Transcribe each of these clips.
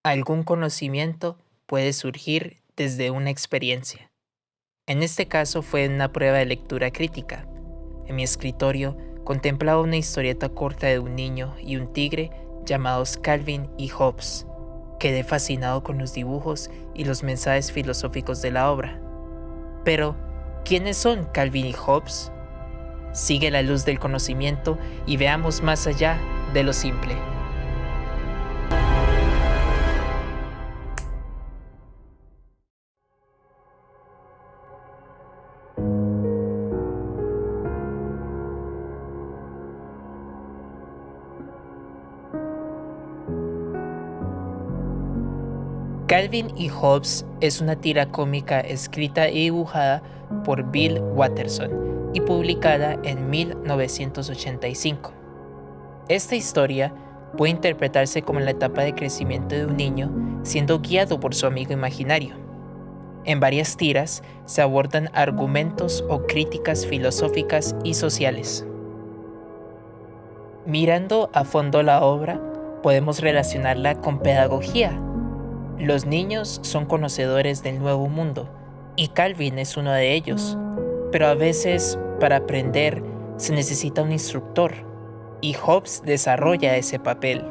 Algún conocimiento puede surgir desde una experiencia. En este caso fue una prueba de lectura crítica. En mi escritorio contemplaba una historieta corta de un niño y un tigre llamados Calvin y Hobbes. Quedé fascinado con los dibujos y los mensajes filosóficos de la obra. Pero, ¿quiénes son Calvin y Hobbes? Sigue la luz del conocimiento y veamos más allá de lo simple. Calvin y Hobbes es una tira cómica escrita y dibujada por Bill Watterson y publicada en 1985. Esta historia puede interpretarse como la etapa de crecimiento de un niño siendo guiado por su amigo imaginario. En varias tiras se abordan argumentos o críticas filosóficas y sociales. Mirando a fondo la obra, podemos relacionarla con pedagogía. Los niños son conocedores del nuevo mundo, y Calvin es uno de ellos, pero a veces para aprender se necesita un instructor, y Hobbes desarrolla ese papel.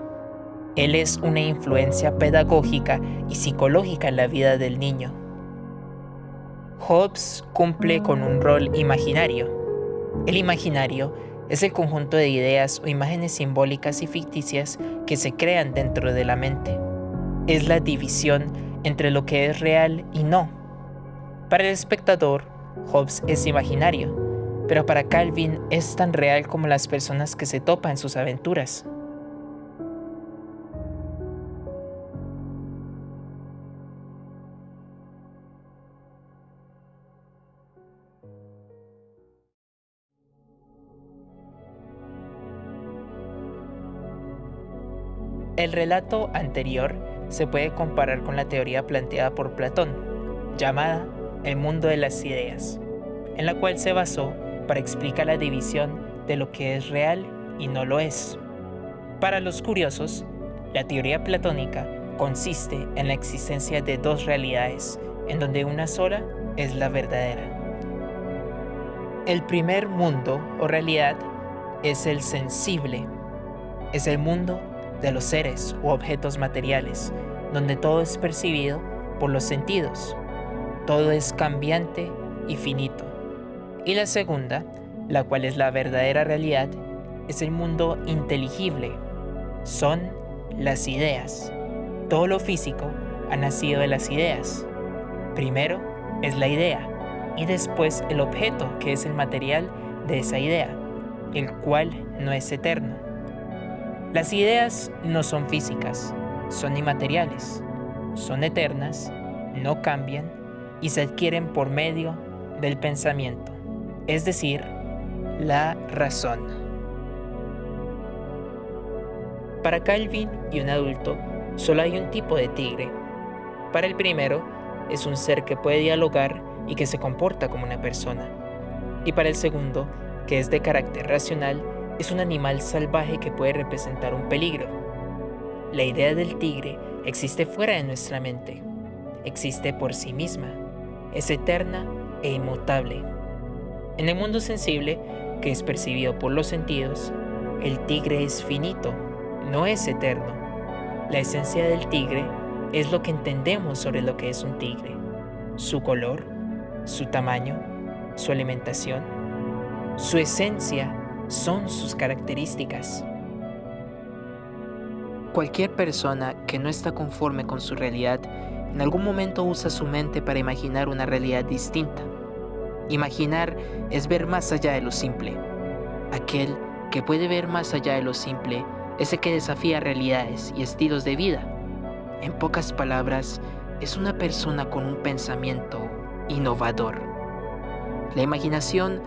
Él es una influencia pedagógica y psicológica en la vida del niño. Hobbes cumple con un rol imaginario. El imaginario es el conjunto de ideas o imágenes simbólicas y ficticias que se crean dentro de la mente. Es la división entre lo que es real y no. Para el espectador, Hobbes es imaginario, pero para Calvin es tan real como las personas que se topan en sus aventuras. El relato anterior se puede comparar con la teoría planteada por Platón, llamada el mundo de las ideas, en la cual se basó para explicar la división de lo que es real y no lo es. Para los curiosos, la teoría platónica consiste en la existencia de dos realidades, en donde una sola es la verdadera. El primer mundo o realidad es el sensible, es el mundo de los seres u objetos materiales, donde todo es percibido por los sentidos, todo es cambiante y finito. Y la segunda, la cual es la verdadera realidad, es el mundo inteligible, son las ideas. Todo lo físico ha nacido de las ideas. Primero es la idea y después el objeto que es el material de esa idea, el cual no es eterno. Las ideas no son físicas, son inmateriales, son eternas, no cambian y se adquieren por medio del pensamiento, es decir, la razón. Para Calvin y un adulto, solo hay un tipo de tigre. Para el primero, es un ser que puede dialogar y que se comporta como una persona. Y para el segundo, que es de carácter racional, es un animal salvaje que puede representar un peligro. La idea del tigre existe fuera de nuestra mente, existe por sí misma, es eterna e inmutable. En el mundo sensible, que es percibido por los sentidos, el tigre es finito, no es eterno. La esencia del tigre es lo que entendemos sobre lo que es un tigre, su color, su tamaño, su alimentación, su esencia son sus características. Cualquier persona que no está conforme con su realidad, en algún momento usa su mente para imaginar una realidad distinta. Imaginar es ver más allá de lo simple. Aquel que puede ver más allá de lo simple es el que desafía realidades y estilos de vida. En pocas palabras, es una persona con un pensamiento innovador. La imaginación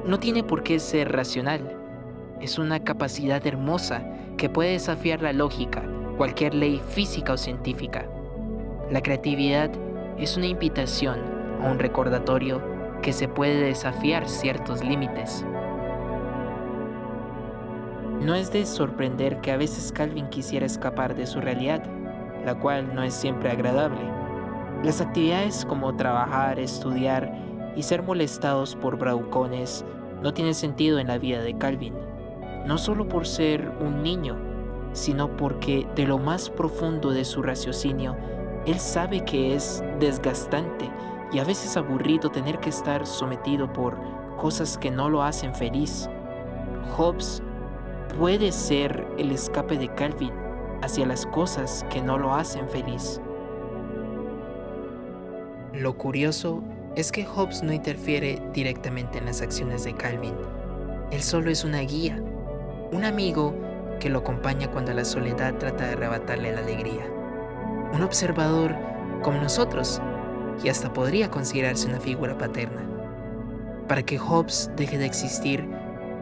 no tiene por qué ser racional. Es una capacidad hermosa que puede desafiar la lógica, cualquier ley física o científica. La creatividad es una invitación a un recordatorio que se puede desafiar ciertos límites. No es de sorprender que a veces Calvin quisiera escapar de su realidad. la cual no es siempre agradable. Las actividades como trabajar, estudiar y ser molestados por bravucones no tienen sentido en la vida de Calvin, no solo por ser un niño, sino porque de lo más profundo de su raciocinio, él sabe que es desgastante y a veces aburrido tener que estar sometido por cosas que no lo hacen feliz. Hobbes puede ser el escape de Calvin hacia las cosas que no lo hacen feliz. Lo curioso es que Hobbes no interfiere directamente en las acciones de Calvin. Él solo es una guía, un amigo que lo acompaña cuando la soledad trata de arrebatarle la alegría. Un observador como nosotros, y hasta podría considerarse una figura paterna. Para que Hobbes deje de existir,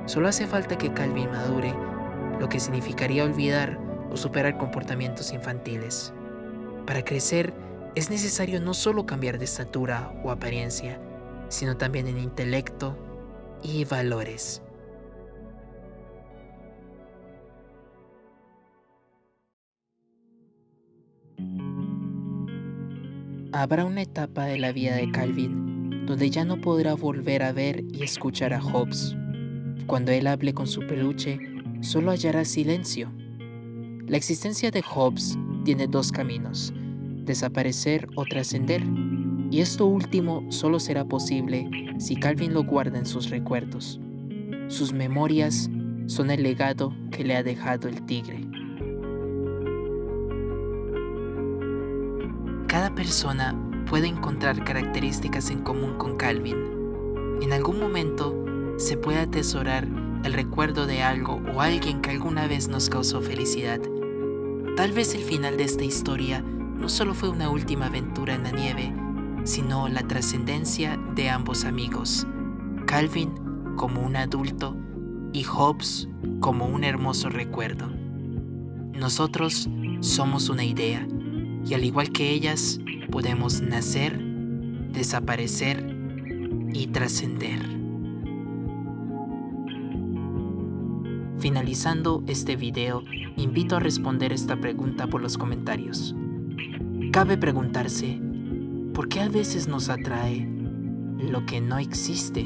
solo hace falta que Calvin madure, lo que significaría olvidar o superar comportamientos infantiles. Para crecer, es necesario no solo cambiar de estatura o apariencia, sino también en intelecto y valores. Habrá una etapa de la vida de Calvin donde ya no podrá volver a ver y escuchar a Hobbes. Cuando él hable con su peluche, solo hallará silencio. La existencia de Hobbes tiene dos caminos: desaparecer o trascender, y esto último solo será posible si Calvin lo guarda en sus recuerdos. Sus memorias son el legado que le ha dejado el tigre. Cada persona puede encontrar características en común con Calvin. En algún momento se puede atesorar el recuerdo de algo o alguien que alguna vez nos causó felicidad. Tal vez el final de esta historia no solo fue una última aventura en la nieve, sino la trascendencia de ambos amigos, Calvin como un adulto y Hobbes como un hermoso recuerdo. Nosotros somos una idea, y al igual que ellas, podemos nacer, desaparecer y trascender. Finalizando este video, invito a responder esta pregunta por los comentarios. Cabe preguntarse, ¿por qué a veces nos atrae lo que no existe?